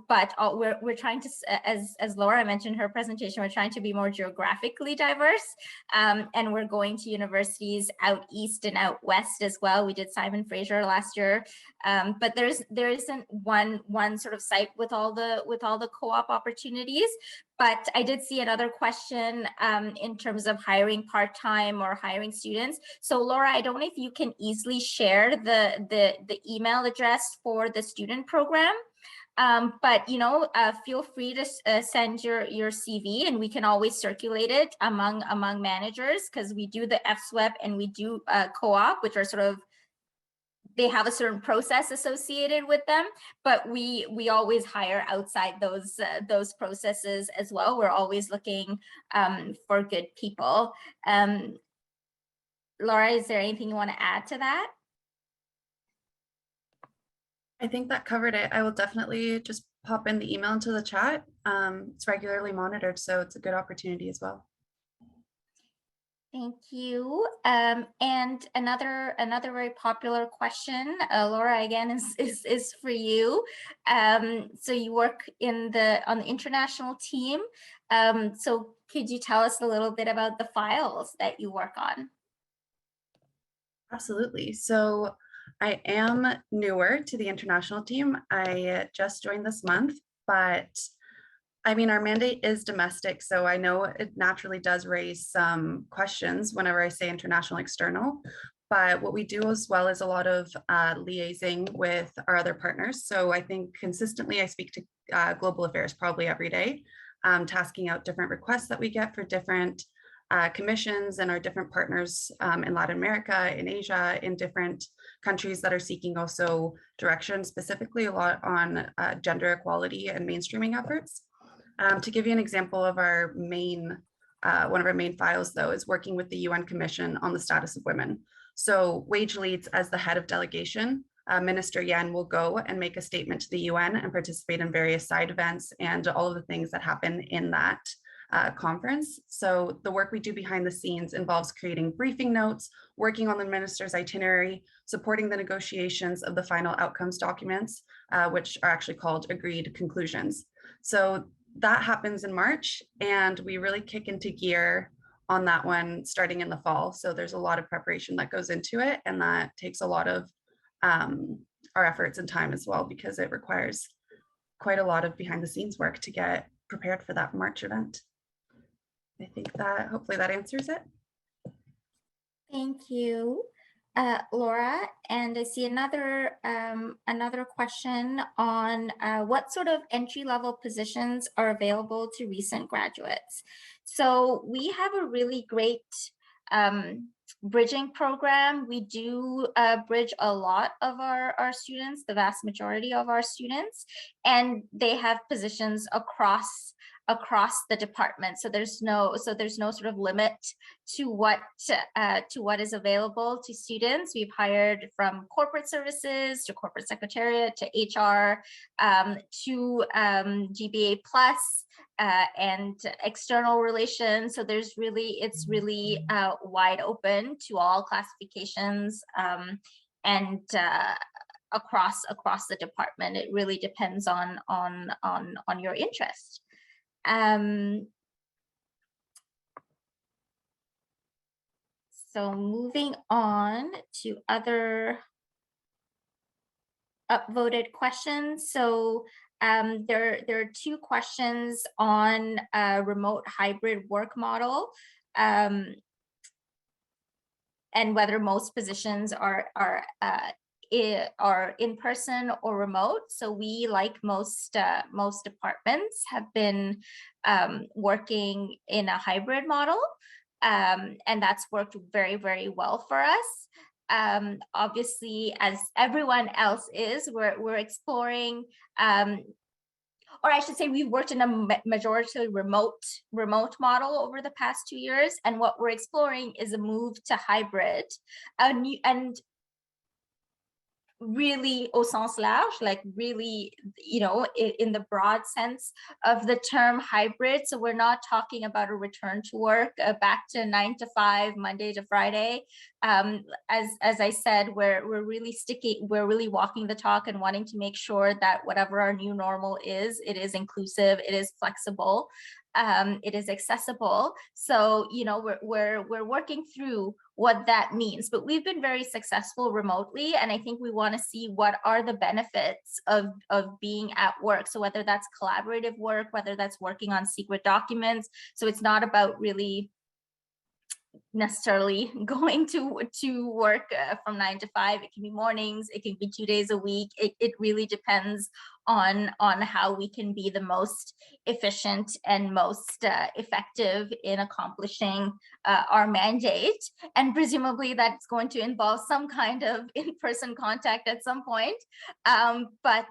[SPEAKER 2] But we're trying to, as Laura mentioned in her presentation, we're trying to be more geographically diverse, and we're going to universities out east and out west as well. We did Simon Fraser last year, but there isn't one sort of site with all the co-op opportunities. But I did see another question in terms of hiring part-time or hiring students. So Laura, I don't know if you can easily share the email address for the student program. But feel free to send your CV, and we can always circulate it among managers, because we do the FSWEP and we do co-op, which are sort of, they have a certain process associated with them, but we always hire outside those processes as well. We're always looking for good people. Laura, is there anything you want to add to that?
[SPEAKER 5] I think that covered it. I will definitely just pop in the email into the chat. It's regularly monitored, so it's a good opportunity as well.
[SPEAKER 2] Thank you. And another very popular question, Laura, again, is for you. So you work on the international team. So could you tell us a little bit about the files that you work on?
[SPEAKER 5] Absolutely. So I am newer to the international team. I just joined this month, but I mean, our mandate is domestic, so I know it naturally does raise some questions whenever I say international external, but what we do as well is a lot of liaising with our other partners. So I think consistently I speak to global affairs probably every day, tasking out different requests that we get for different commissions and our different partners in Latin America, in Asia, in different countries that are seeking also direction, specifically a lot on gender equality and mainstreaming efforts. To give you an example of our main, one of our main files though, is working with the UN Commission on the Status of Women. So wage leads as the head of delegation, Minister Yen will go and make a statement to the UN and participate in various side events and all of the things that happen in that conference. So the work we do behind the scenes involves creating briefing notes, working on the minister's itinerary, supporting the negotiations of the final outcomes documents, which are actually called agreed conclusions. So that happens in March, and we really kick into gear on that one starting in the fall. So there's a lot of preparation that goes into it, and that takes a lot of our efforts and time as well, because it requires quite a lot of behind the scenes work to get prepared for that March event. I think that hopefully that answers it.
[SPEAKER 2] Thank you, Laura. And I see another question on what sort of entry-level positions are available to recent graduates. So we have a really great bridging program. We do bridge a lot of our students, the vast majority of our students, and they have positions across the department. So there's no sort of limit to what is available to students. We've hired from corporate services to corporate secretariat to HR to GBA plus and external relations. So it's really wide open to all classifications and across the department. It really depends on your interest. So moving on to other upvoted questions. So there are two questions on a remote hybrid work model and whether most positions are in person or remote. So we, like most departments, have been working in a hybrid model, and that's worked very, very well for us. Obviously, as everyone else is, we're exploring, or I should say, we've worked in a majority remote model over the past 2 years, and what we're exploring is a move to hybrid, and really au sens large, like really, you know, in the broad sense of the term hybrid. So we're not talking about a return to work, back to 9 to 5, Monday to Friday. As I said, we're really walking the talk and wanting to make sure that whatever our new normal is, it is inclusive, it is flexible, it is accessible. So, you know, we're working through what that means, but we've been very successful remotely. And I think we want to see what are the benefits of being at work. So whether that's collaborative work, whether that's working on secret documents. So it's not about really necessarily going to work from 9 to 5. It can be mornings, it can be 2 days a week. It really depends on how we can be the most efficient and most effective in accomplishing our mandate. And presumably that's going to involve some kind of in-person contact at some point. But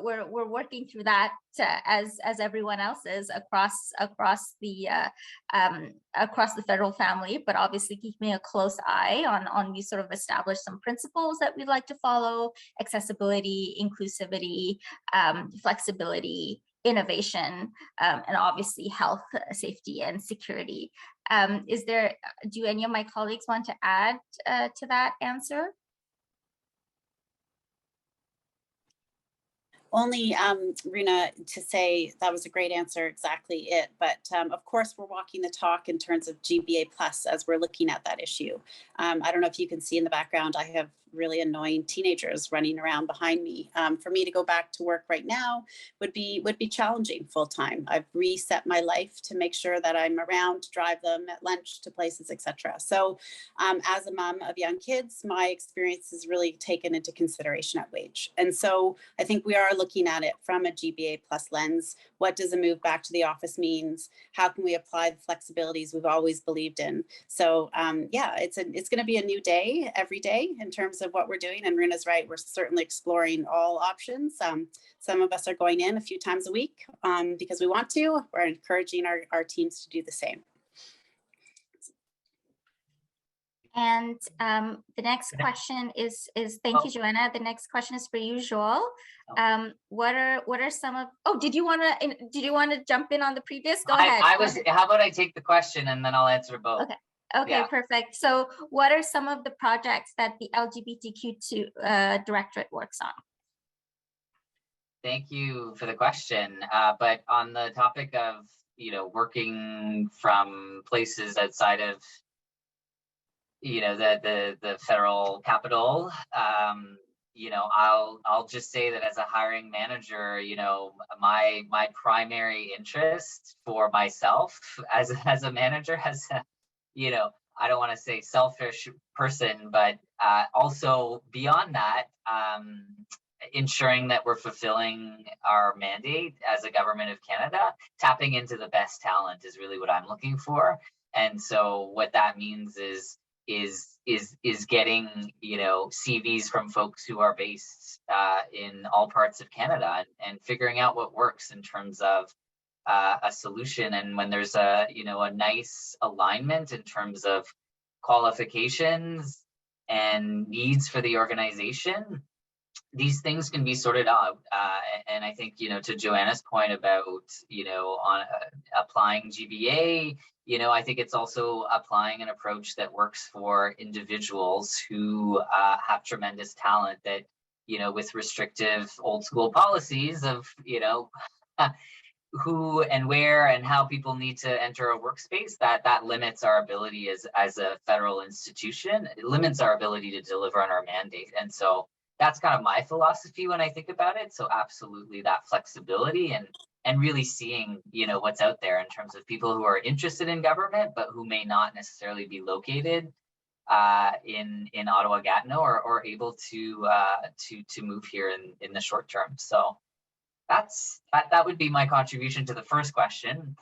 [SPEAKER 2] we're working through that as everyone else is across the federal family, but obviously keeping a close eye on we sort of establish some principles that we'd like to follow: accessibility, inclusivity, flexibility, innovation, and obviously health, safety, and security. Do any of my colleagues want to add to that answer?
[SPEAKER 3] Only, Runa, to say that was a great answer, exactly it. But of course, we're walking the talk in terms of GBA plus as we're looking at that issue. I don't know if you can see in the background, I have really annoying teenagers running around behind me. For me to go back to work right now would be challenging full time. I've reset my life to make sure that I'm around to drive them at lunch to places, etc. So as a mom of young kids, my experience is really taken into consideration at Wage. And so I think we are looking at it from a GBA plus lens. What does a move back to the office means? How can we apply the flexibilities we've always believed in? So yeah, it's going to be a new day every day in terms of what we're doing. And Runa's right, we're certainly exploring all options. Some of us are going in a few times a week because we want to. We're encouraging our teams to do the same.
[SPEAKER 2] And the next question is thank you, Joanna. The next question is for you, Joel. What are some of? Oh, did you want to jump in on the previous? Go ahead.
[SPEAKER 4] How about I take the question and then I'll answer both.
[SPEAKER 2] Okay, yeah. Perfect. So, what are some of the projects that the LGBTQ2 Directorate works on?
[SPEAKER 4] Thank you for the question. But on the topic of working from places outside of the federal capital, I'll just say that as a hiring manager, my primary interest for myself as a manager, as a, I don't want to say selfish person, but also beyond that, ensuring that we're fulfilling our mandate as a government of Canada, tapping into the best talent is really what I'm looking for. And so what that means is getting CVs from folks who are based in all parts of Canada and figuring out what works in terms of a solution. And when there's a nice alignment in terms of qualifications and needs for the organization, these things can be sorted out. And I think, to Joanna's point about, on applying GBA, I think it's also applying an approach that works for individuals who have tremendous talent that, with restrictive old school policies of, who and where and how people need to enter a workspace, that limits our ability as a federal institution. It limits our ability to deliver on our mandate. And so that's kind of my philosophy when I think about it. So absolutely that flexibility and really seeing, what's out there in terms of people who are interested in government, but who may not necessarily be located in Ottawa-Gatineau or able to move here in the short term. So that would be my contribution to the first question.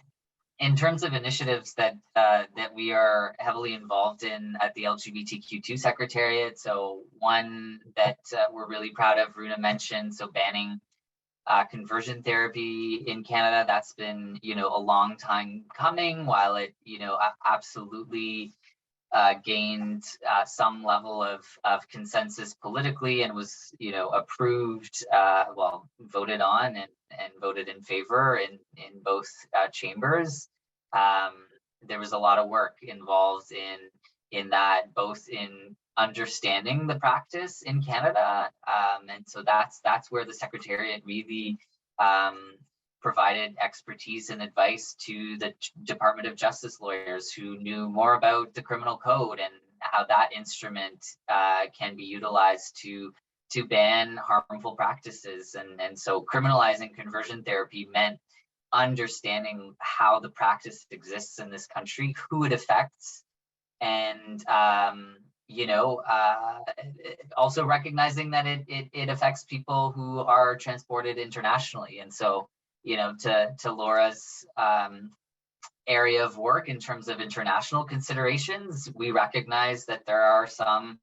[SPEAKER 4] In terms of initiatives that we are heavily involved in at the LGBTQ2 Secretariat, so one that we're really proud of, Runa mentioned, so banning conversion therapy in Canada. That's been a long time coming. While it absolutely gained some level of consensus politically and was, approved, voted on and voted in favor in both chambers. There was a lot of work involved in that, both in understanding the practice in Canada, and so that's where the Secretariat really provided expertise and advice to the Department of Justice lawyers who knew more about the criminal code and how that instrument can be utilized to ban harmful practices. And so criminalizing conversion therapy meant understanding how the practice exists in this country, who it affects, and also recognizing that it affects people who are transported internationally. And so, to Laura's area of work in terms of international considerations, we recognize that there are some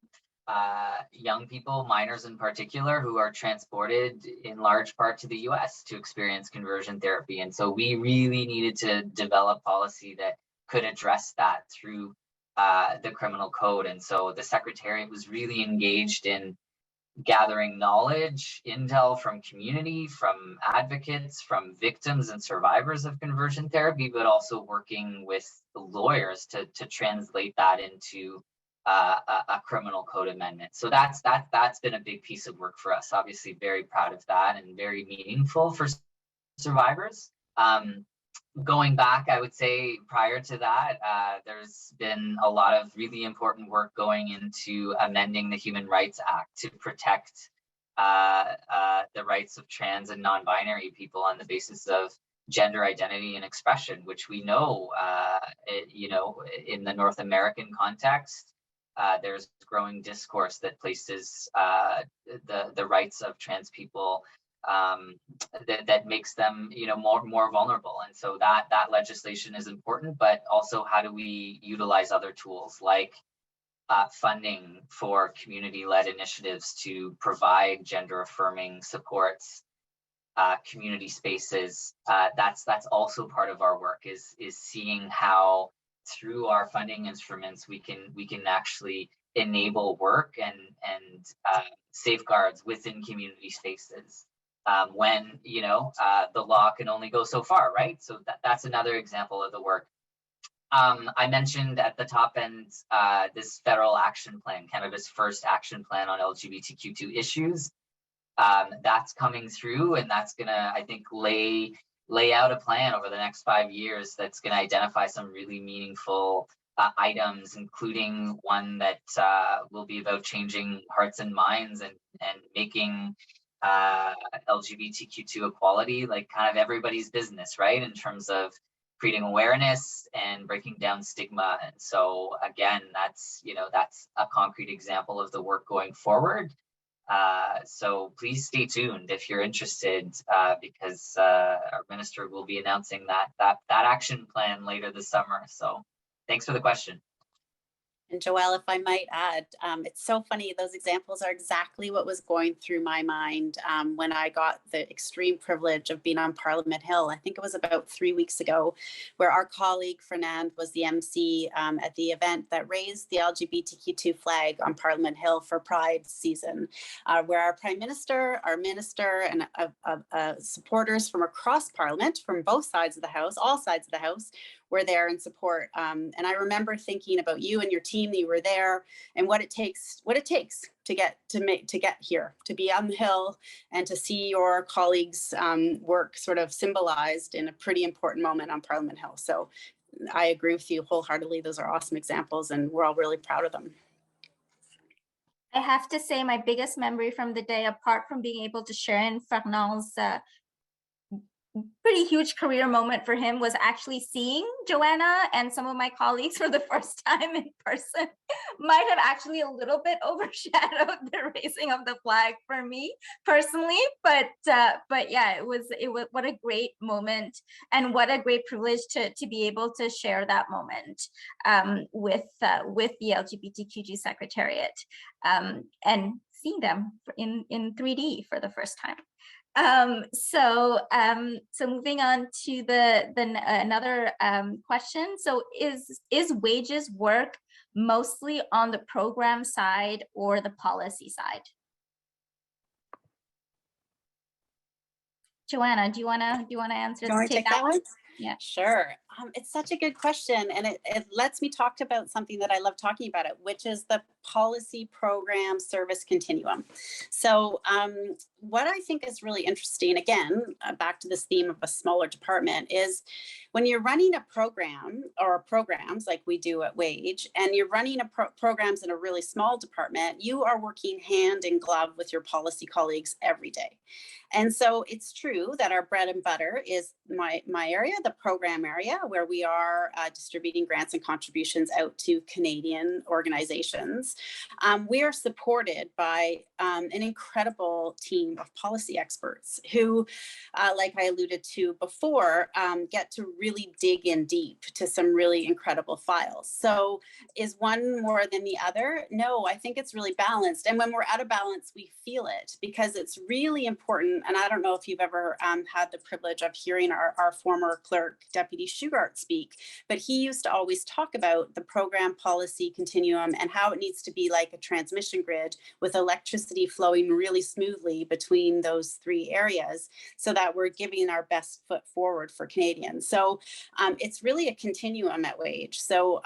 [SPEAKER 4] young people, minors in particular, who are transported in large part to the US to experience conversion therapy. And so we really needed to develop policy that could address that through the criminal code. And so the Secretariat was really engaged in gathering knowledge, intel from community, from advocates, from victims and survivors of conversion therapy, but also working with the lawyers to translate that into a criminal code amendment. So that's been a big piece of work for us. Obviously, very proud of that and very meaningful for survivors. Going back, I would say prior to that, there's been a lot of really important work going into amending the Human Rights Act to protect the rights of trans and non-binary people on the basis of gender identity and expression, which we know, in the North American context, there's growing discourse that places the rights of trans people that makes them, more vulnerable. And so that legislation is important, but also how do we utilize other tools like funding for community-led initiatives to provide gender-affirming supports, community spaces. That's also part of our work, is seeing how through our funding instruments we can actually enable work and safeguards within community spaces. When the law can only go so far, right? So that's another example of the work. I mentioned at the top end this federal action plan, Canada's first action plan on LGBTQ2 issues. That's coming through, and that's gonna, I think, lay out a plan over the next 5 years that's gonna identify some really meaningful items, including one that will be about changing hearts and minds and making LGBTQ2 equality like kind of everybody's business, right? In terms of creating awareness and breaking down stigma. And so again, that's a concrete example of the work going forward. So please stay tuned if you're interested, because our minister will be announcing that action plan later this summer. So thanks for the question.
[SPEAKER 3] And Joelle, if I might add, it's so funny, those examples are exactly what was going through my mind when I got the extreme privilege of being on Parliament Hill. I think it was about 3 weeks ago, where our colleague Fernand was the MC at the event that raised the LGBTQ2 flag on Parliament Hill for Pride season, where our Prime Minister, our Minister, and supporters from across Parliament, from both sides of the House, all sides of the House, were there in support. And I remember thinking about you and your team that you were there, and what it takes to get here, to be on the Hill and to see your colleagues' work sort of symbolized in a pretty important moment on Parliament Hill. So I agree with you wholeheartedly. Those are awesome examples, and we're all really proud of them.
[SPEAKER 2] I have to say my biggest memory from the day, apart from being able to share in Fernand's pretty huge career moment for him, was actually seeing Joanna and some of my colleagues for the first time in person. Might have actually a little bit overshadowed the raising of the flag for me personally, but yeah, it was what a great moment, and what a great privilege to be able to share that moment with the LGBTQG Secretariat, and seeing them in 3D for the first time. So moving on to another question. So is wages work mostly on the program side or the policy side? Joanna, do you wanna answer?
[SPEAKER 3] Do you want to take that one?
[SPEAKER 2] Yeah,
[SPEAKER 3] sure. It's such a good question, and it lets me talk about something that I love talking about, which is the policy program service continuum. So what I think is really interesting, again, back to this theme of a smaller department, is when you're running a program or programs like we do at Wage, and you're running programs in a really small department, you are working hand in glove with your policy colleagues every day. And so it's true that our bread and butter is my area, the program area, where we are distributing grants and contributions out to Canadian organizations. We are supported by an incredible team of policy experts who, like I alluded to before, get to really dig in deep to some really incredible files. So is one more than the other? No, I think it's really balanced. And when we're out of balance, we feel it, because it's really important. And I don't know if you've ever had the privilege of hearing our former clerk, Deputy Shugart, speak, but he used to always talk about the program policy continuum and how it needs to be like a transmission grid with electricity flowing really smoothly between those three areas, so that we're giving our best foot forward for Canadians. So it's really a continuum at Wage. So,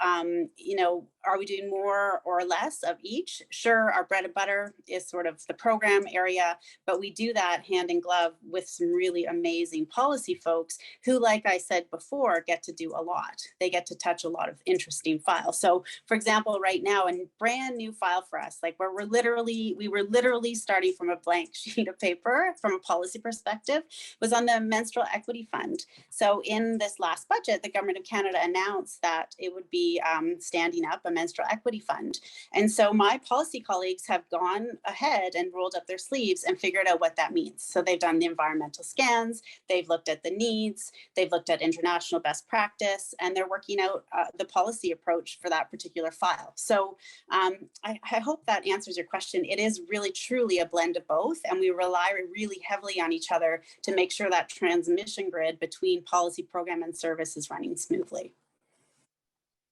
[SPEAKER 3] you know, are we doing more or less of each? Sure, our bread and butter is sort of the program area, but we do that hand in glove with some really amazing policy folks who, like I said before, get to do a lot. They get to touch a lot of interesting files. So for example, right now, a brand new file for us, like where we were literally starting from a blank sheet of paper from a policy perspective, was on the Menstrual Equity Fund. So in this last budget, the Government of Canada announced that it would be standing up a menstrual equity fund. And so my policy colleagues have gone ahead and rolled up their sleeves and figured out what that means. So they've done the environmental scans, they've looked at the needs, they've looked at international best practice, and they're working out the policy approach for that particular file. So I hope that answers your question. It is really truly a blend of both, and we rely really heavily on each other to make sure that transmission grid between policy, program, and service is running smoothly.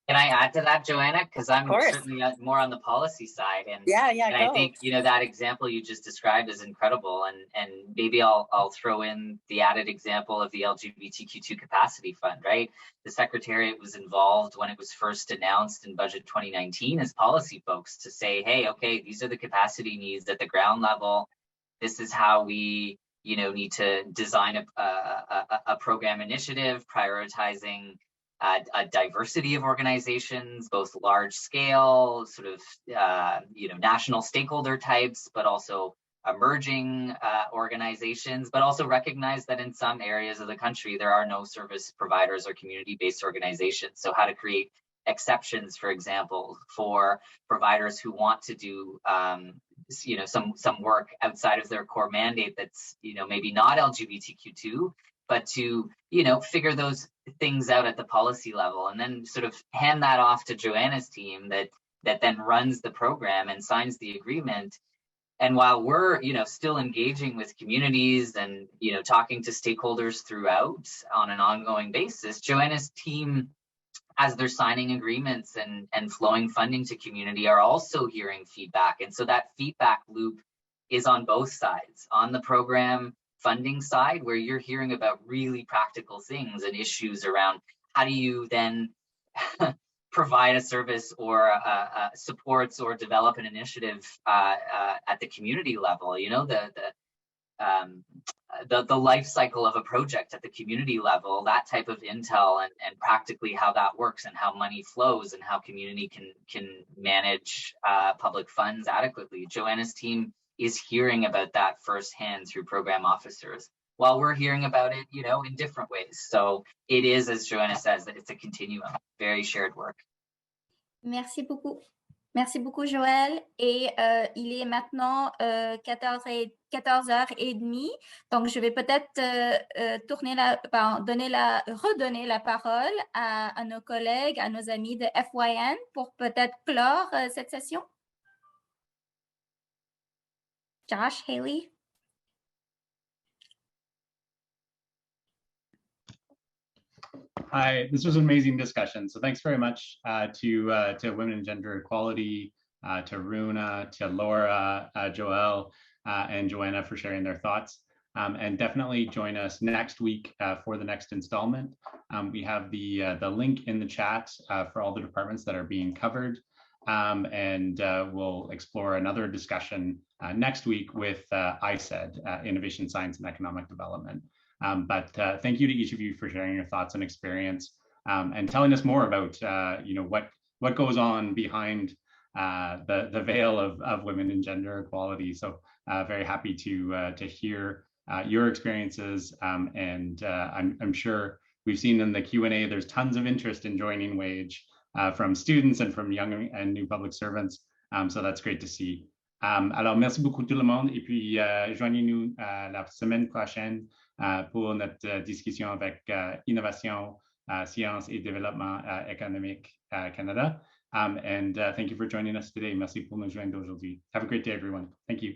[SPEAKER 4] Can I add to that, Joanna? Because I'm certainly more on the policy side, and I think, you know, that example you just described is incredible, and maybe I'll throw in the added example of the LGBTQ2 capacity fund. Right, the Secretariat was involved when it was first announced in Budget 2019 as policy folks to say, hey, okay, these are the capacity needs at the ground level. This is how we, you know, need to design a program initiative prioritizing a diversity of organizations, both large scale, sort of, you know, national stakeholder types, but also emerging organizations, but also recognize that in some areas of the country, there are no service providers or community-based organizations. So how to create exceptions, for example, for providers who want to do, you know, some work outside of their core mandate that's, you know, maybe not LGBTQ2, but to, you know, figure those things out at the policy level, and then sort of hand that off to Joanna's team that then runs the program and signs the agreement. And while we're, you know, still engaging with communities and, you know, talking to stakeholders throughout on an ongoing basis, Joanna's team, as they're signing agreements and flowing funding to community, are also hearing feedback. And so that feedback loop is on both sides, on the program funding side, where you're hearing about really practical things and issues around how do you then provide a service or supports or develop an initiative at the community level. You know, the life cycle of a project at the community level, that type of intel, and practically how that works and how money flows and how community can manage public funds adequately. Joanna's team is hearing about that firsthand through program officers, while we're hearing about it, you know, in different ways. So it is, as Joanna says, that it's a continuum, very shared work.
[SPEAKER 2] Merci beaucoup. Merci beaucoup, Joël. Et il est maintenant 14h30. Donc, je vais peut-être redonner la parole à nos collègues, à nos amis de FYN pour peut-être clore cette session. Josh, Haley.
[SPEAKER 1] This was an amazing discussion. So thanks very much to Women and Gender Equality, to Runa, to Laura, Joelle, and Joanna for sharing their thoughts. And definitely join us next week for the next installment. We have the link in the chat for all the departments that are being covered. And we'll explore another discussion next week with ISED, Innovation, Science, and Economic Development. But thank you to each of you for sharing your thoughts and experience and telling us more about what goes on behind the veil of women and gender equality. So very happy to hear your experiences, and I'm sure we've seen in the Q&A there's tons of interest in joining WAGE from students and from young and new public servants. So that's great to see. Alors merci beaucoup tout le monde, et puis joignez-nous la semaine prochaine pour notre discussion avec Innovation, Sciences et Développement économique Canada. And thank you for joining us today. Merci pour nous joindre aujourd'hui. Have a great day, everyone. Thank you.